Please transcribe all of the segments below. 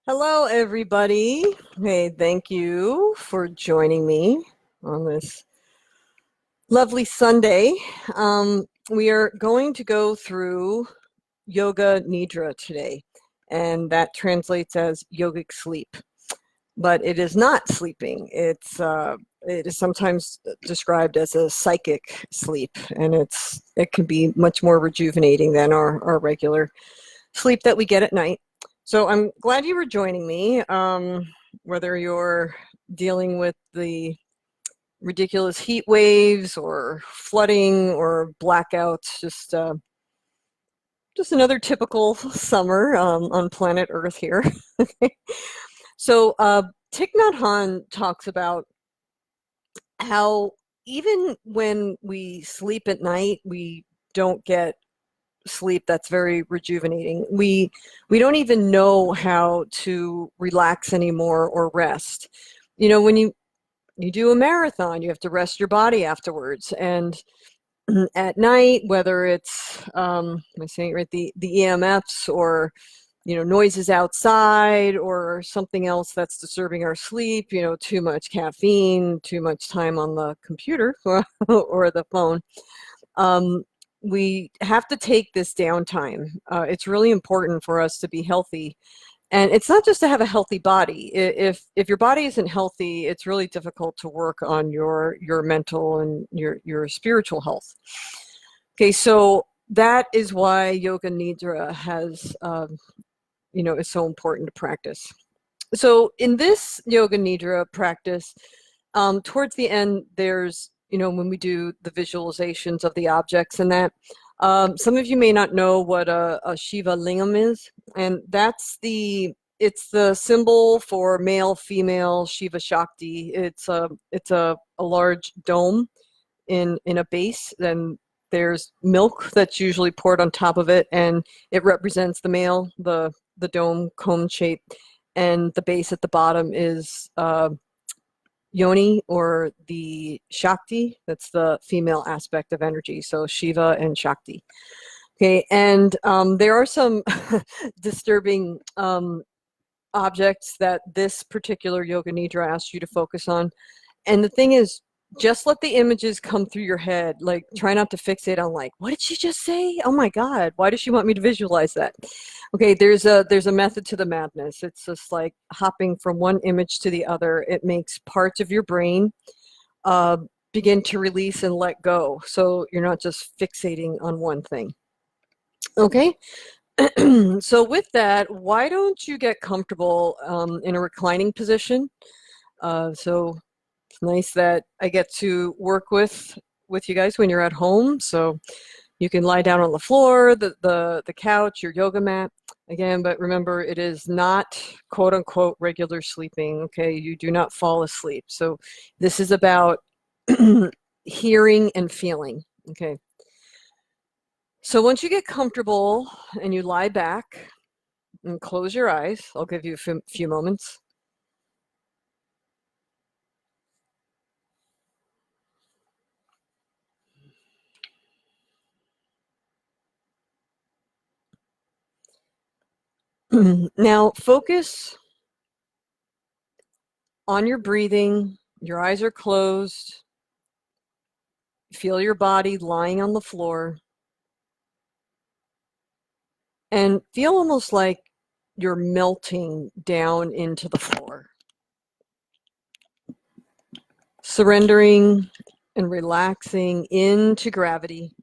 Hello, everybody. Hey, thank you for joining me on this lovely Sunday. We are going to go through Yoga Nidra today, and that translates as yogic sleep. But it is not sleeping. It is sometimes described as a psychic sleep, and it can be much more rejuvenating than our regular sleep that we get at night. So I'm glad you were joining me, whether you're dealing with the ridiculous heat waves or flooding or blackouts, just another typical summer on planet Earth here. So Thich Nhat Hanh talks about how even when we sleep at night, we don't get sleep that's very rejuvenating. We don't even know how to relax anymore or rest. You know, when you do a marathon, you have to rest your body afterwards. And at night, whether it's am I saying it right, the EMFs or noises outside or something else that's disturbing our sleep, too much caffeine, too much time on the computer or the phone. Um, we have to take this downtime. It's really important for us to be healthy. And it's not just to have a healthy body. If your body isn't healthy, it's really difficult to work on your mental and your spiritual health. Okay, so that is why Yoga Nidra is so important to practice. So in this Yoga Nidra practice, towards the end, there's, when we do the visualizations of the objects and that, some of you may not know what a Shiva lingam is, and it's the symbol for male, female, Shiva Shakti. It's a large dome in a base, then there's milk that's usually poured on top of it, and it represents the male, the dome cone shape, and the base at the bottom is Yoni, or the Shakti. That's the female aspect of energy, so Shiva and Shakti. Okay, and there are some disturbing objects that this particular Yoga Nidra asks you to focus on. And the thing is, just let the images come through your head. Like, try not to fixate on, like, what did she just say? Oh my God, why does she want me to visualize that? Okay, there's a method to the madness. It's just like hopping from one image to the other. It makes parts of your brain uh, begin to release and let go. So you're not just fixating on one thing. Okay, so with that, why don't you get comfortable in a reclining position? So it's nice that I get to work with you guys when you're at home. So you can lie down on the floor, the couch, your yoga mat. Again, but remember, it is not quote unquote regular sleeping. Okay, you do not fall asleep. So this is about hearing and feeling. Okay. So once you get comfortable and you lie back and close your eyes, I'll give you a few moments. Now focus on your breathing. Your eyes are closed. Feel your body lying on the floor. And feel almost like you're melting down into the floor. Surrendering and relaxing into gravity.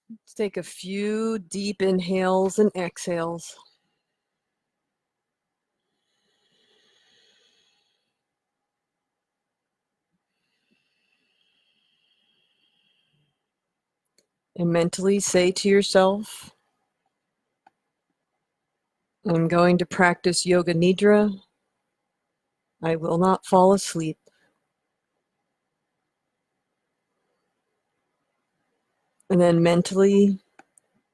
Let's take a few deep inhales and exhales. And mentally say to yourself, I'm going to practice Yoga Nidra. I will not fall asleep. And then mentally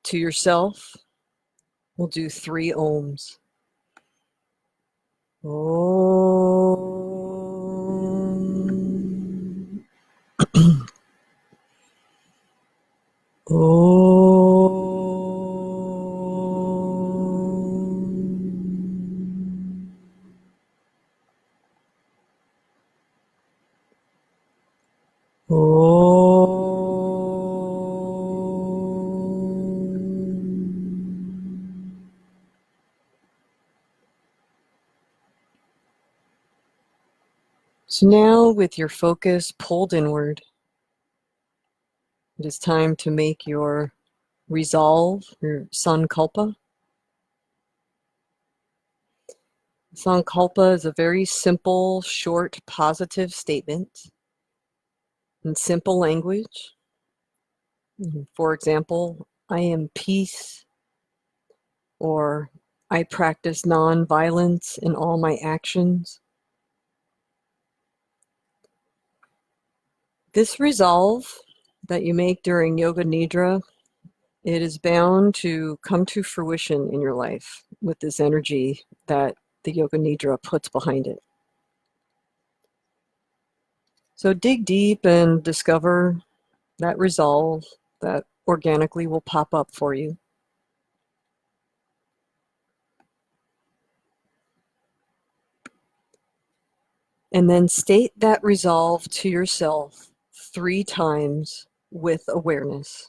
to yourself, we'll do 3 ohms. Om. So now, with your focus pulled inward, it is time to make your resolve, your sankalpa. Sankalpa is a very simple, short, positive statement in simple language. For example, I am peace, or I practice non-violence in all my actions. This resolve that you make during Yoga Nidra, it is bound to come to fruition in your life with this energy that the Yoga Nidra puts behind it. So dig deep and discover that resolve that organically will pop up for you. And then state that resolve to yourself 3 times with awareness.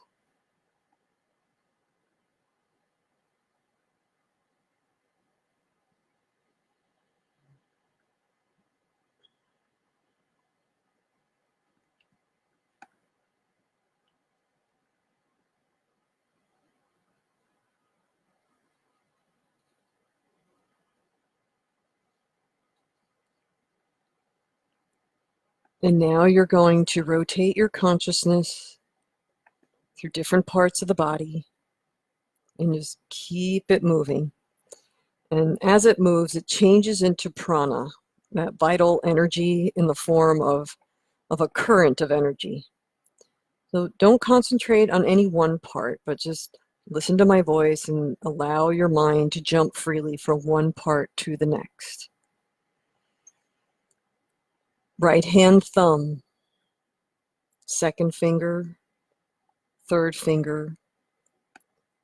And now you're going to rotate your consciousness through different parts of the body and just keep it moving. And as it moves, it changes into prana, that vital energy in the form of a current of energy. So don't concentrate on any one part, but just listen to my voice and allow your mind to jump freely from one part to the next. Right hand thumb, second finger, third finger,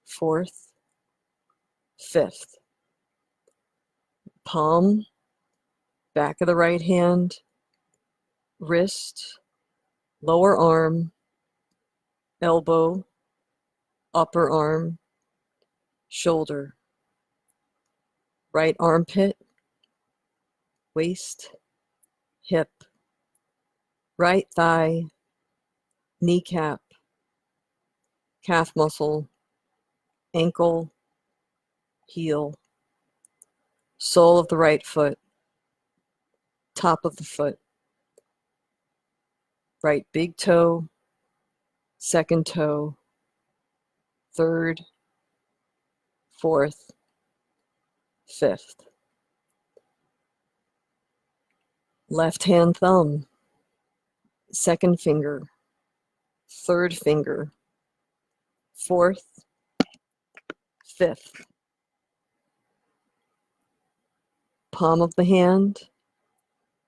fourth, fifth. Palm, back of the right hand, wrist, lower arm, elbow, upper arm, shoulder, right armpit, waist, hip, right thigh, kneecap, calf muscle, ankle, heel, sole of the right foot, top of the foot, right big toe, second toe, third, fourth, fifth. Left hand thumb, second finger, third finger, fourth, fifth. Palm of the hand,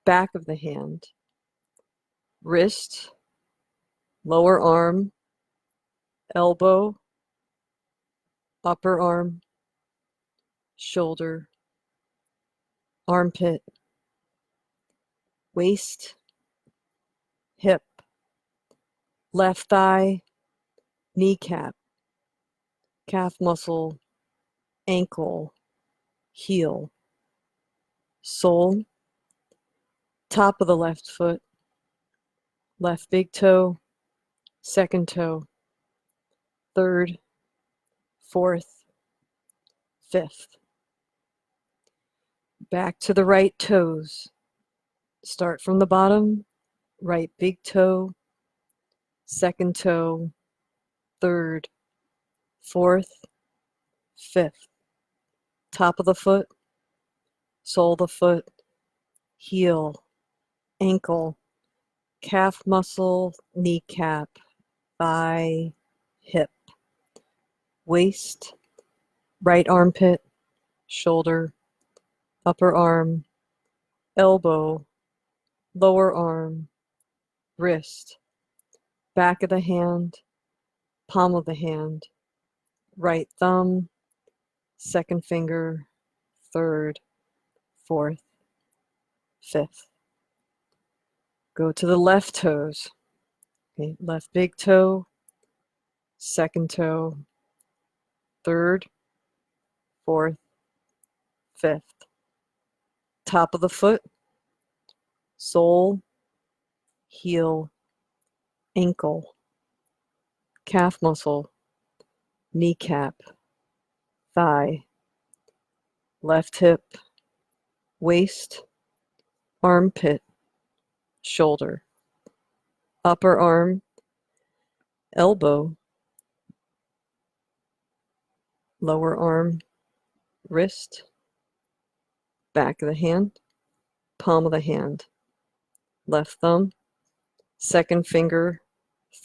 back of the hand, wrist, lower arm, elbow, upper arm, shoulder, armpit, waist, hip, left thigh, kneecap, calf muscle, ankle, heel, sole, top of the left foot, left big toe, second toe, third, fourth, fifth. Back to the right toes. Start from the bottom, right big toe, second toe, third, fourth, fifth. Top of the foot, sole of the foot, heel, ankle, calf muscle, kneecap, thigh, hip, waist, right armpit, shoulder, upper arm, elbow, lower arm, wrist, back of the hand, palm of the hand, right thumb, second finger, third, fourth, fifth. Go to the left toes. Okay, left big toe, second toe, third, fourth, fifth. Top of the foot, sole, heel, ankle, calf muscle, kneecap, thigh, left hip, waist, armpit, shoulder, upper arm, elbow, lower arm, wrist, back of the hand, palm of the hand, left thumb, second finger,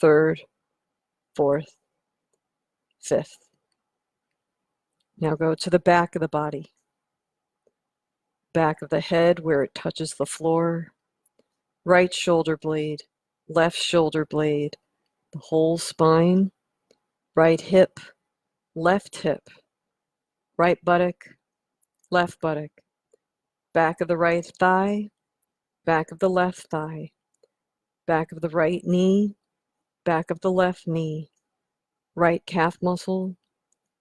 third, fourth, fifth. Now go to the back of the body, back of the head where it touches the floor, right shoulder blade, left shoulder blade, the whole spine, right hip, left hip, right buttock, left buttock, back of the right thigh, back of the left thigh, back of the right knee, back of the left knee, right calf muscle,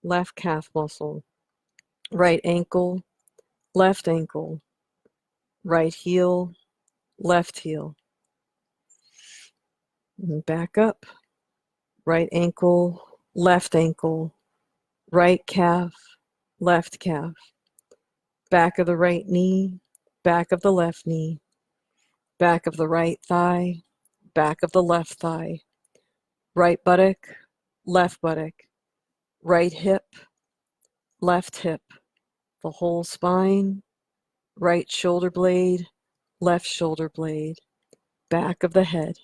left calf muscle, right ankle, left ankle, right heel, left heel. And back up, right ankle, right calf, left calf, back of the right knee, back of the left knee, back of the right thigh, back of the left thigh, right buttock, right hip, left hip, the whole spine, right shoulder blade, left shoulder blade, back of the head.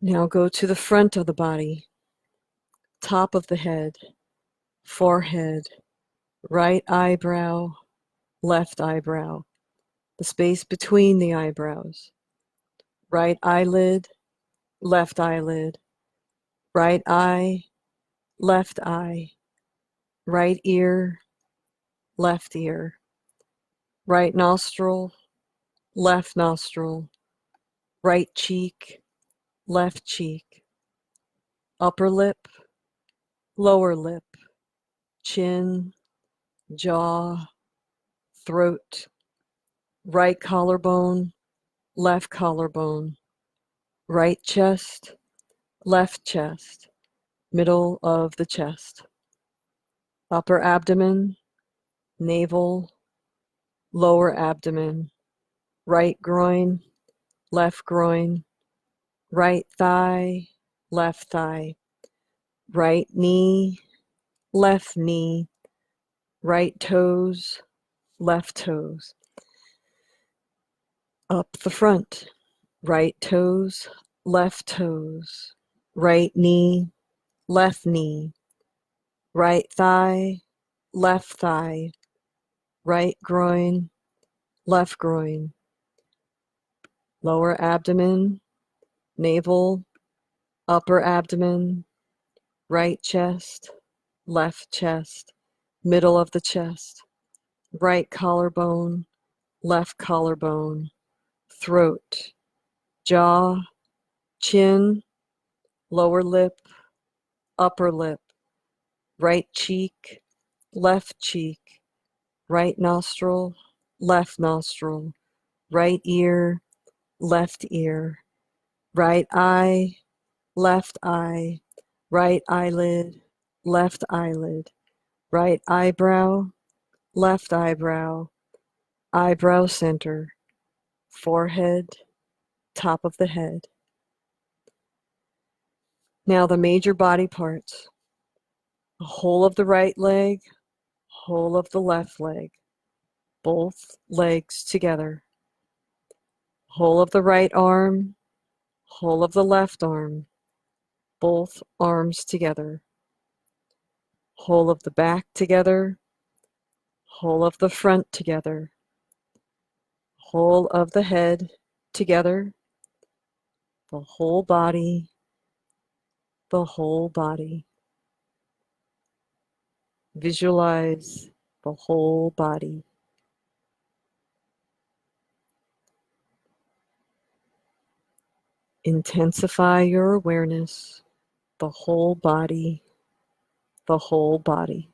Now go to the front of the body, top of the head, forehead, right eyebrow, left eyebrow, the space between the eyebrows, right eyelid, left eyelid, right eye, left eye, right ear, left ear, right nostril, left nostril, right cheek, left cheek, upper lip, lower lip, chin, jaw, throat, right collarbone, left collarbone, right chest, left chest, middle of the chest, upper abdomen, navel, lower abdomen, right groin, left groin, right thigh, left thigh, right knee, left knee, right toes, left toes, up the front, right toes, right knee, left knee, right thigh, left thigh, right groin, left groin, lower abdomen, navel, upper abdomen, right chest, left chest, middle of the chest, right collarbone, left collarbone, throat, jaw, chin, lower lip, upper lip, right cheek, left cheek, right nostril, left nostril, right ear, left ear, right eye, left eye, right eyelid, left eyelid, right eyebrow, left eyebrow, eyebrow center, forehead, top of the head. Now the major body parts, the whole of the right leg, whole of the left leg, both legs together, whole of the right arm, whole of the left arm, both arms together, whole of the back together, whole of the front together, whole of the head together, the whole body, the whole body. Visualize the whole body. Intensify your awareness, the whole body, the whole body.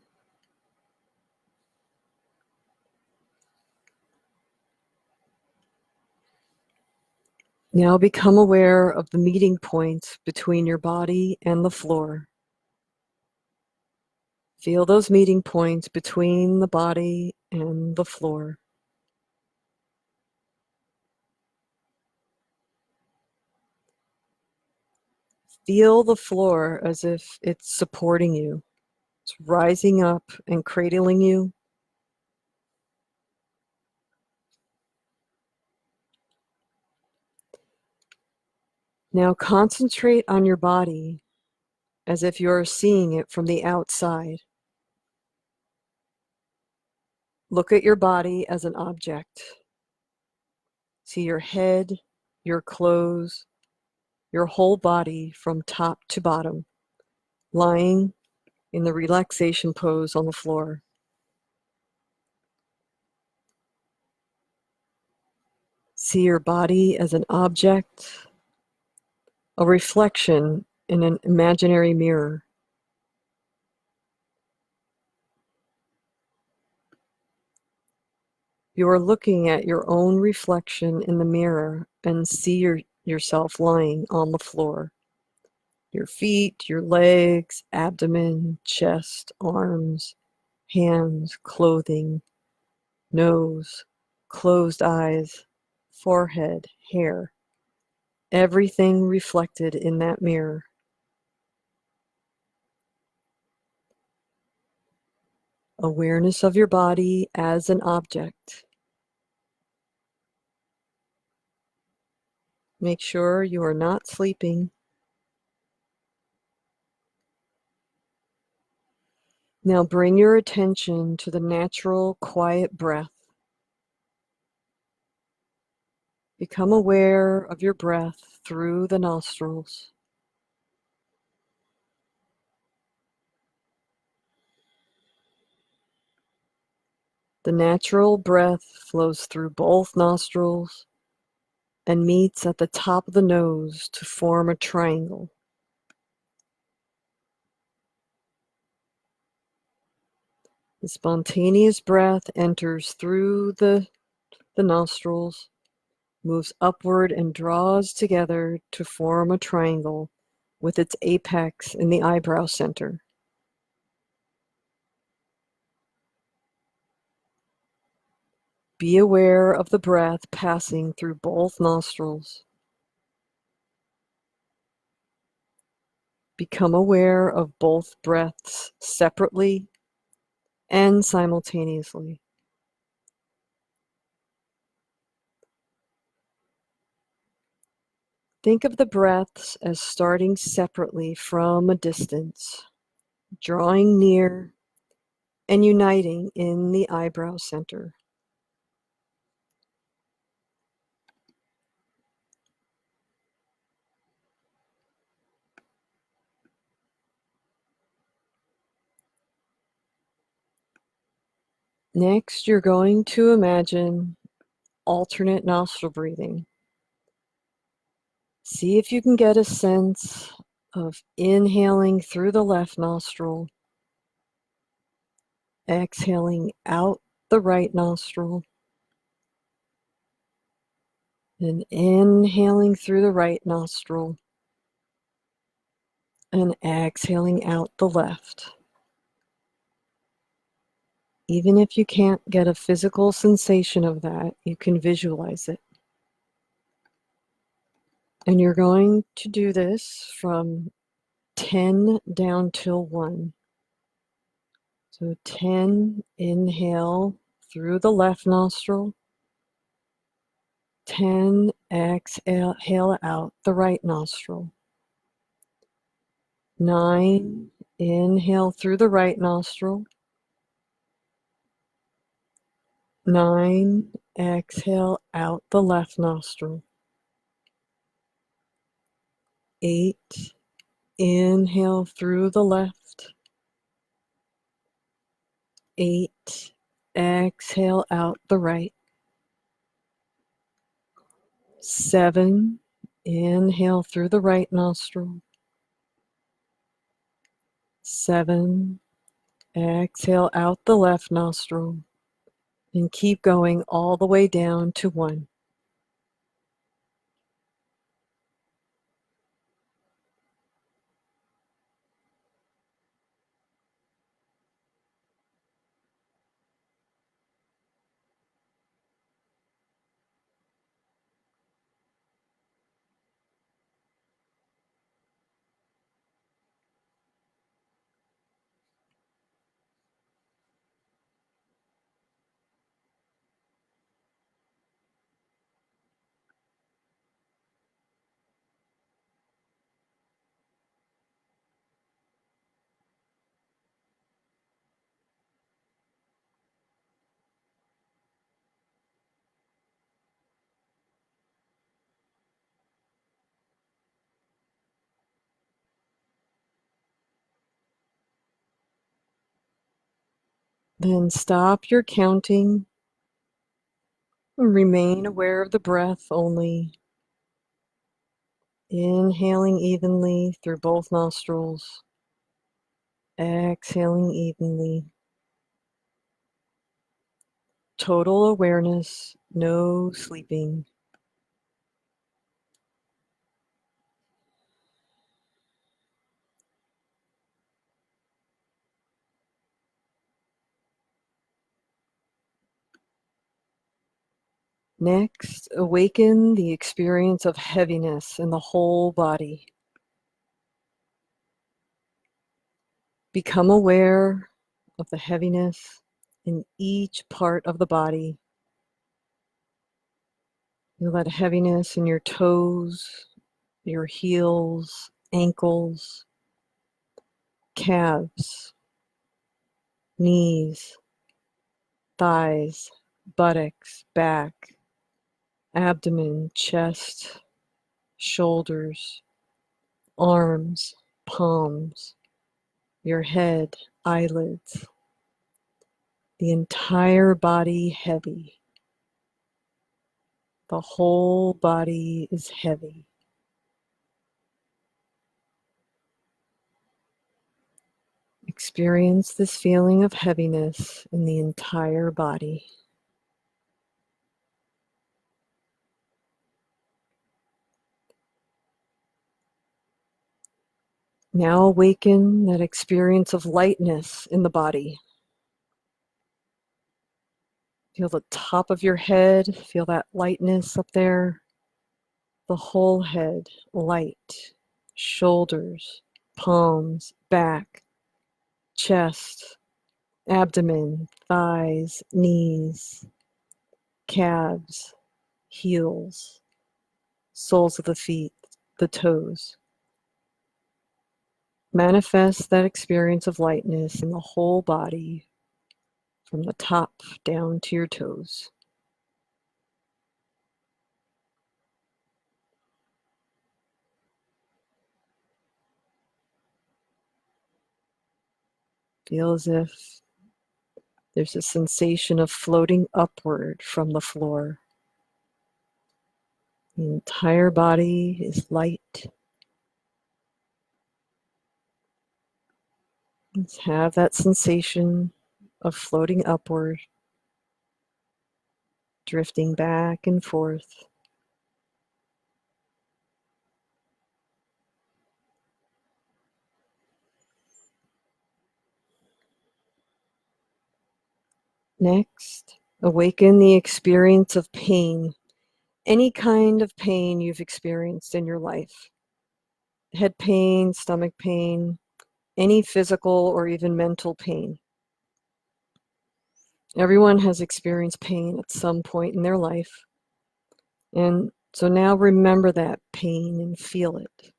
Now become aware of the meeting points between your body and the floor. Feel those meeting points between the body and the floor. Feel the floor as if it's supporting you. It's rising up and cradling you. Now concentrate on your body as if you're seeing it from the outside. Look at your body as an object. See your head, your clothes, your whole body from top to bottom, lying in the relaxation pose on the floor. See your body as an object, a reflection in an imaginary mirror. You are looking at your own reflection in the mirror and see yourself lying on the floor. Your feet, your legs, abdomen, chest, arms, hands, clothing, nose, closed eyes, forehead, hair, everything reflected in that mirror. Awareness of your body as an object. Make sure you are not sleeping. Now bring your attention to the natural, quiet breath. Become aware of your breath through the nostrils. The natural breath flows through both nostrils and meets at the top of the nose to form a triangle. The spontaneous breath enters through the nostrils, moves upward and draws together to form a triangle with its apex in the eyebrow center. Be aware of the breath passing through both nostrils. Become aware of both breaths separately and simultaneously. Think of the breaths as starting separately from a distance, drawing near and uniting in the eyebrow center. Next, you're going to imagine alternate nostril breathing. See if you can get a sense of inhaling through the left nostril, exhaling out the right nostril, and inhaling through the right nostril, and exhaling out the left. Even if you can't get a physical sensation of that, you can visualize it. And you're going to do this from 10 down till 1. So 10, inhale through the left nostril. 10, exhale out the right nostril. 9, inhale through the right nostril. 9, exhale out the left nostril. 8, inhale through the left. 8, exhale out the right. 7, Inhale through the right nostril. 7. Exhale out the left nostril. And keep going all the way down to 1. Then stop your counting and remain aware of the breath only. Inhaling evenly through both nostrils. Exhaling evenly. Total awareness, no sleeping. Next, awaken the experience of heaviness in the whole body. Become aware of the heaviness in each part of the body. Feel that heaviness in your toes, your heels, ankles, calves, knees, thighs, buttocks, back, abdomen, chest, shoulders, arms, palms, your head, eyelids, the entire body heavy. The whole body is heavy. Experience this feeling of heaviness in the entire body. Now awaken that experience of lightness in the body. Feel the top of your head, feel that lightness up there. The whole head, light. Shoulders, palms, back, chest, abdomen, thighs, knees, calves, heels, soles of the feet, the toes. Manifest that experience of lightness in the whole body from the top down to your toes. Feel as if there's a sensation of floating upward from the floor. The entire body is light. Let's have that sensation of floating upward, drifting back and forth. Next, awaken the experience of pain, any kind of pain you've experienced in your life. Head pain, stomach pain, any physical or even mental pain. Everyone has experienced pain at some point in their life. And so now remember that pain and feel it.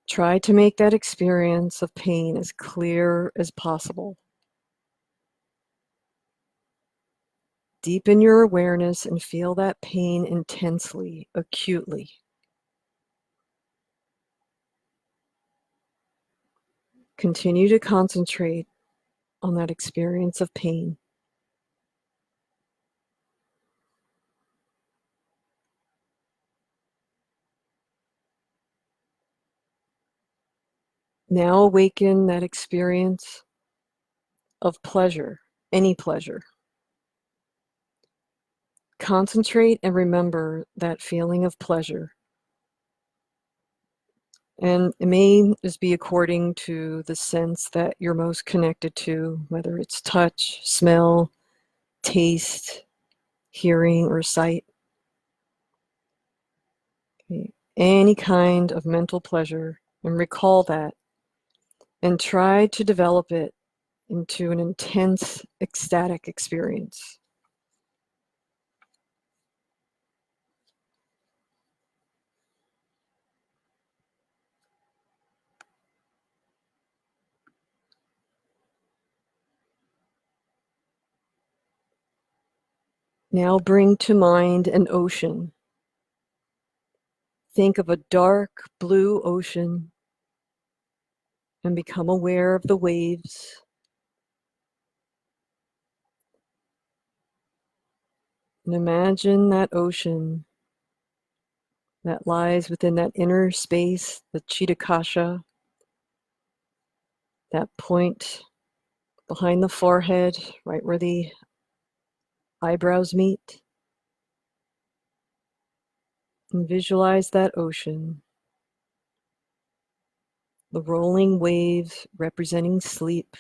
Try to make that experience of pain as clear as possible. Deepen your awareness and feel that pain intensely, acutely. Continue to concentrate on that experience of pain. Now awaken that experience of pleasure, any pleasure. Concentrate and remember that feeling of pleasure. And it may just be according to the sense that you're most connected to, whether it's touch, smell, taste, hearing, or sight. Okay. Any kind of mental pleasure, and recall that, and try to develop it into an intense, ecstatic experience. Now bring to mind an ocean. Think of a dark blue ocean and become aware of the waves. And imagine that ocean that lies within that inner space, the Chitakasha, that point behind the forehead, right where the eyebrows meet. And visualize that ocean, the rolling waves representing sleep,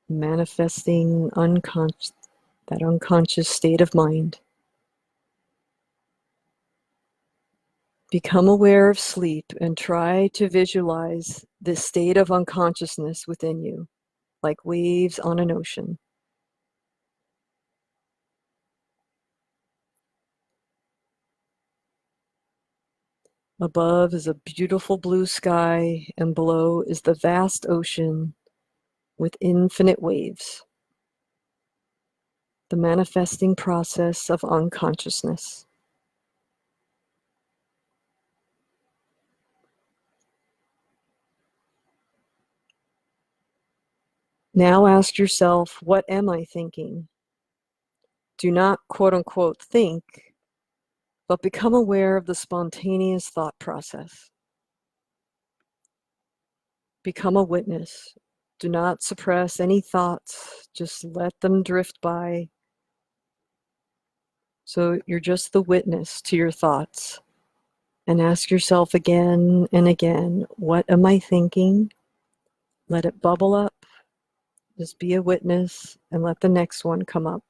manifesting that unconscious state of mind. Become aware of sleep and try to visualize this state of unconsciousness within you, like waves on an ocean. Above is a beautiful blue sky, and below is the vast ocean with infinite waves, the manifesting process of unconsciousness. Now ask yourself, what am I thinking? Do not quote unquote think, but become aware of the spontaneous thought process. Become a witness. Do not suppress any thoughts, just let them drift by. So you're just the witness to your thoughts. And ask yourself again and again, what am I thinking? Let it bubble up. Just be a witness and let the next one come up.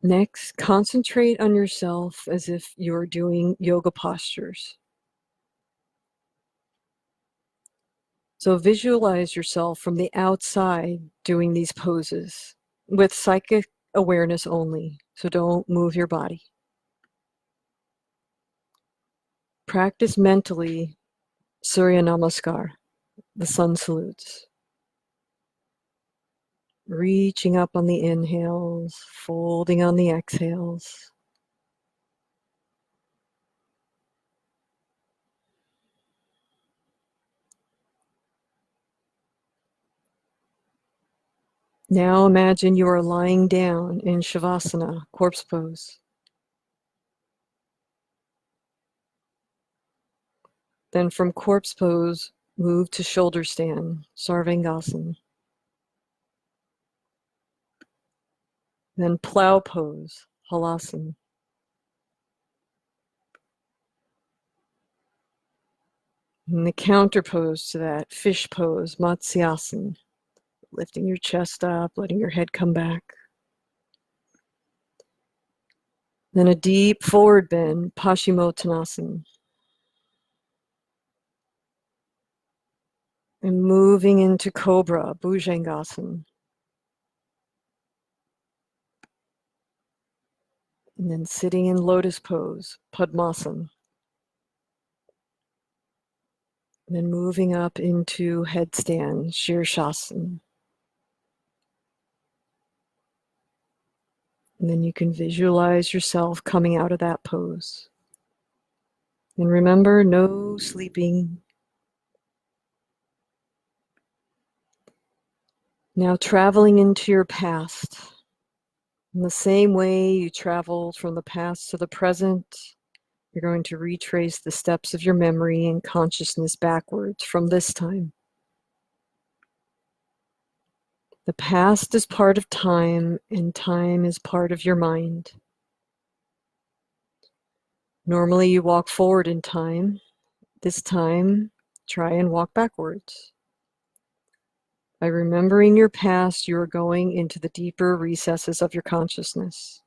Next, concentrate on yourself as if you're doing yoga postures. So visualize yourself from the outside doing these poses with psychic awareness only. So don't move your body. Practice mentally Surya Namaskar, the sun salutes. Reaching up on the inhales, folding on the exhales. Now imagine you are lying down in Shavasana, corpse pose. Then from corpse pose, move to shoulder stand, Sarvangasana. Then plow pose, Halasana. And the counter pose to that, fish pose, Matsyasana. Lifting your chest up, letting your head come back. Then a deep forward bend, Paschimottanasana. And moving into Cobra, Bhujangasana. And then sitting in lotus pose, Padmasana. And then moving up into headstand, Shirshasana. And then you can visualize yourself coming out of that pose. And remember, no sleeping. Now traveling into your past. In the same way you traveled from the past to the present, you're going to retrace the steps of your memory and consciousness backwards from this time. The past is part of time, and time is part of your mind. Normally you walk forward in time. This time, try and walk backwards. By remembering your past, you are going into the deeper recesses of your consciousness.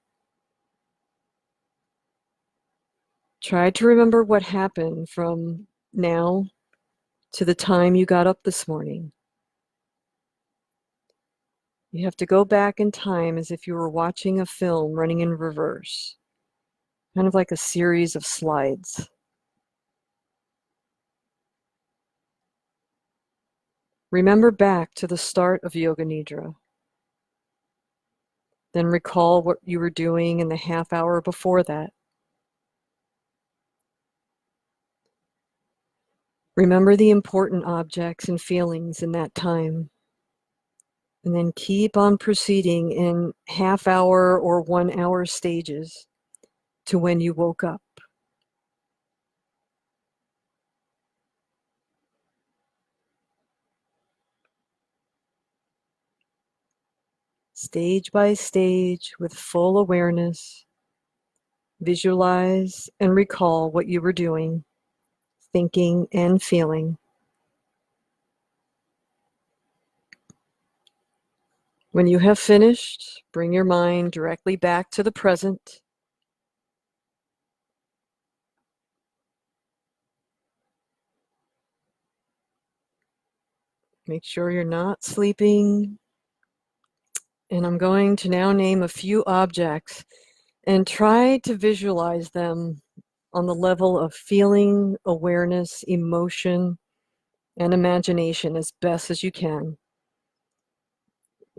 Try to remember what happened from now to the time you got up this morning. You have to go back in time as if you were watching a film running in reverse, kind of like a series of slides. Remember back to the start of Yoga Nidra. Then recall what you were doing in the half hour before that. Remember the important objects and feelings in that time. And then keep on proceeding in half hour or 1 hour stages to when you woke up. Stage by stage, with full awareness, visualize and recall what you were doing, thinking and feeling. When you have finished, bring your mind directly back to the present. Make sure you're not sleeping. And I'm going to now name a few objects and try to visualize them on the level of feeling, awareness, emotion, and imagination as best as you can.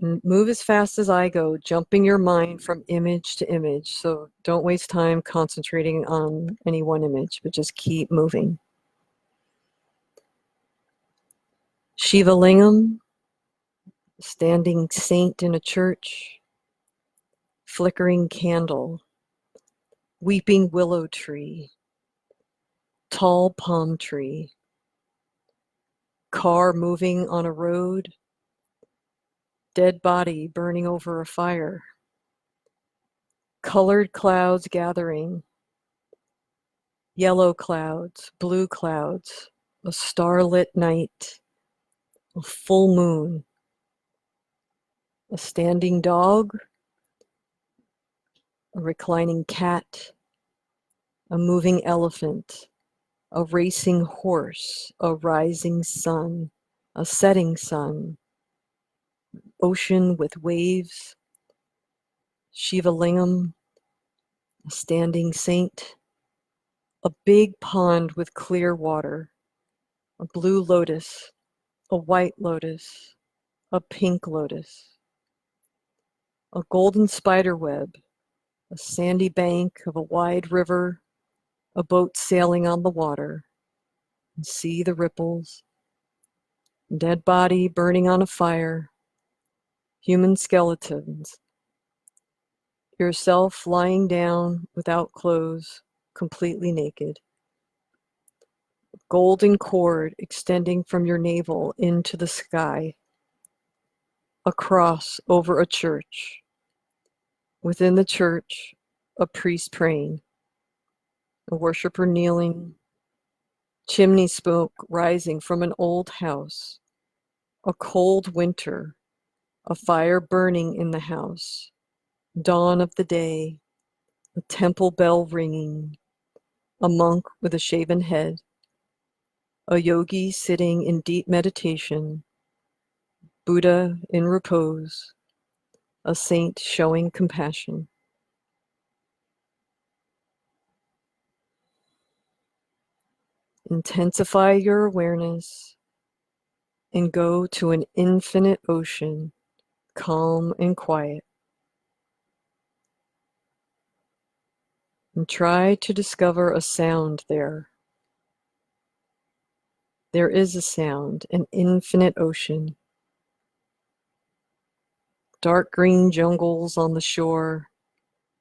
And move as fast as I go, jumping your mind from image to image. So don't waste time concentrating on any one image, but just keep moving. Shiva Lingam, standing saint in a church, flickering candle, weeping willow tree, tall palm tree, car moving on a road, dead body burning over a fire, colored clouds gathering, yellow clouds, blue clouds, a starlit night, a full moon, a standing dog, a reclining cat, a moving elephant, a racing horse, a rising sun, a setting sun, ocean with waves, Shiva Lingam, a standing saint, a big pond with clear water, a blue lotus, a white lotus, a pink lotus, a golden spider web, a sandy bank of a wide river, a boat sailing on the water, and see the ripples, dead body burning on a fire, human skeletons, yourself lying down without clothes, completely naked, golden cord extending from your navel into the sky, a cross over a church, within the church, a priest praying, a worshiper kneeling, chimney smoke rising from an old house, a cold winter, a fire burning in the house, dawn of the day, a temple bell ringing, a monk with a shaven head, a yogi sitting in deep meditation, Buddha in repose, a saint showing compassion. Intensify your awareness and go to an infinite ocean, calm and quiet. And try to discover a sound there. There is a sound, an infinite ocean. dark green jungles on the shore,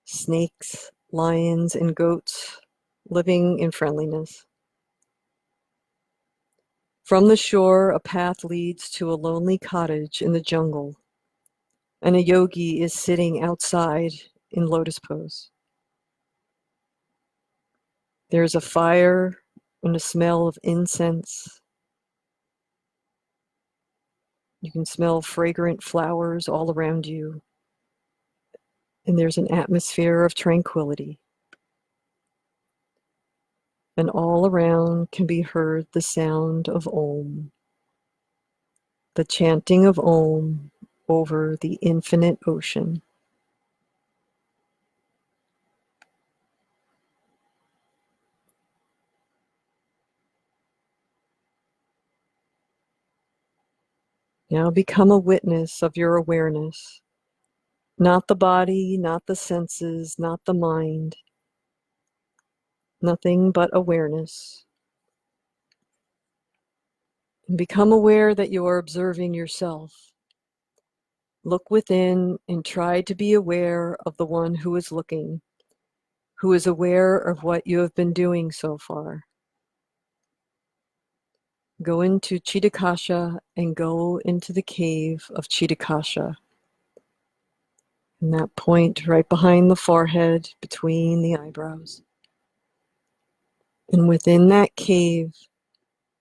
snakes, lions, and goats living in friendliness. From the shore, a path leads to a lonely cottage in the jungle, and a yogi is sitting outside in lotus pose. There's a fire and a smell of incense. You can smell fragrant flowers all around you, and there's an atmosphere of tranquility. And all around can be heard the sound of Om, the chanting of Om over the infinite ocean. Now become a witness of your awareness, not the body, not the senses, not the mind, nothing but awareness. And become aware that you are observing yourself. Look within and try to be aware of the one who is looking, who is aware of what you have been doing so far. Go into Chitakasha and go into the cave of Chitakasha. And that point right behind the forehead, between the eyebrows. And within that cave,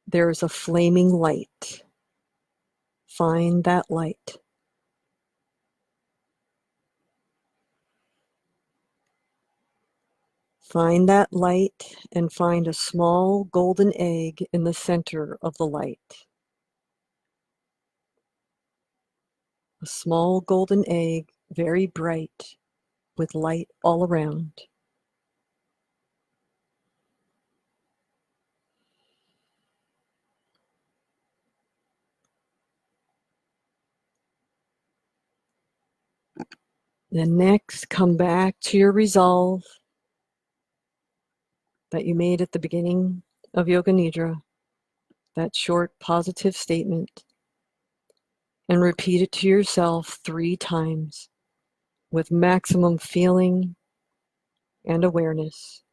there is a flaming light. Find that light. Find that light and find a small golden egg in the center of the light. A small golden egg, very bright, with light all around. Then next, come back to your resolve that you made at the beginning of Yoga Nidra, that short positive statement, and repeat it to yourself 3 times with maximum feeling and awareness.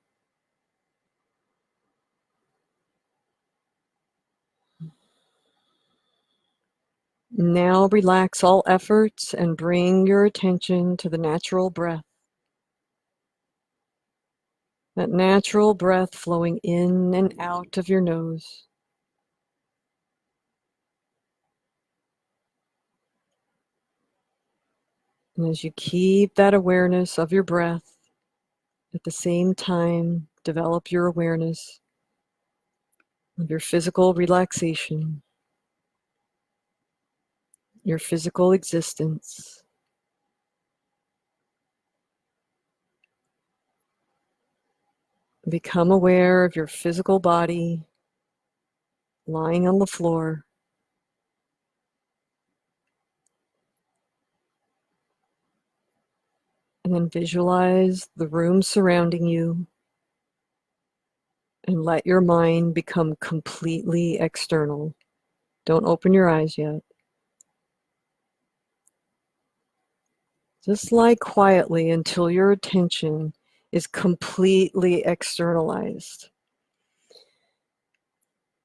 Now relax all efforts and bring your attention to the natural breath. That natural breath flowing in and out of your nose. And as you keep that awareness of your breath, at the same time, develop your awareness of your physical relaxation, your physical existence. Become aware of your physical body lying on the floor. And then visualize the room surrounding you and let your mind become completely external. Don't open your eyes yet. Just lie quietly until your attention is completely externalized.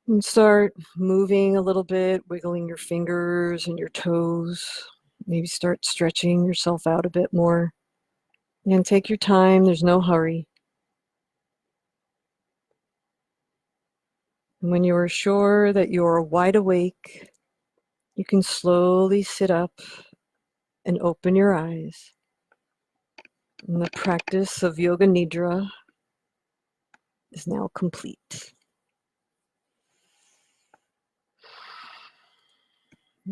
And start moving a little bit, wiggling your fingers and your toes. Maybe start stretching yourself out a bit more. And take your time, there's no hurry. And when you are sure that you are wide awake, you can slowly sit up and open your eyes. And the practice of Yoga Nidra is now complete.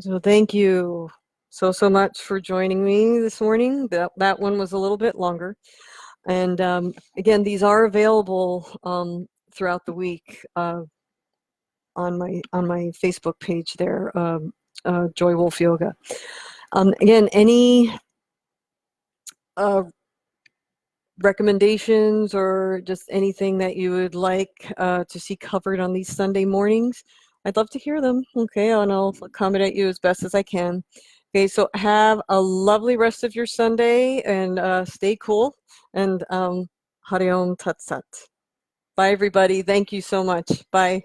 So thank you so much for joining me this morning. That one was a little bit longer. And again, these are available throughout the week on my Facebook page there, Joy Wolf Yoga. Again, any recommendations or just anything that you would like to see covered on these Sunday mornings, I'd love to hear them. Okay, and I'll accommodate you as best as I can. Okay, so have a lovely rest of your Sunday and stay cool. And Hari Om Tat Sat. Bye, everybody. Thank you so much. Bye.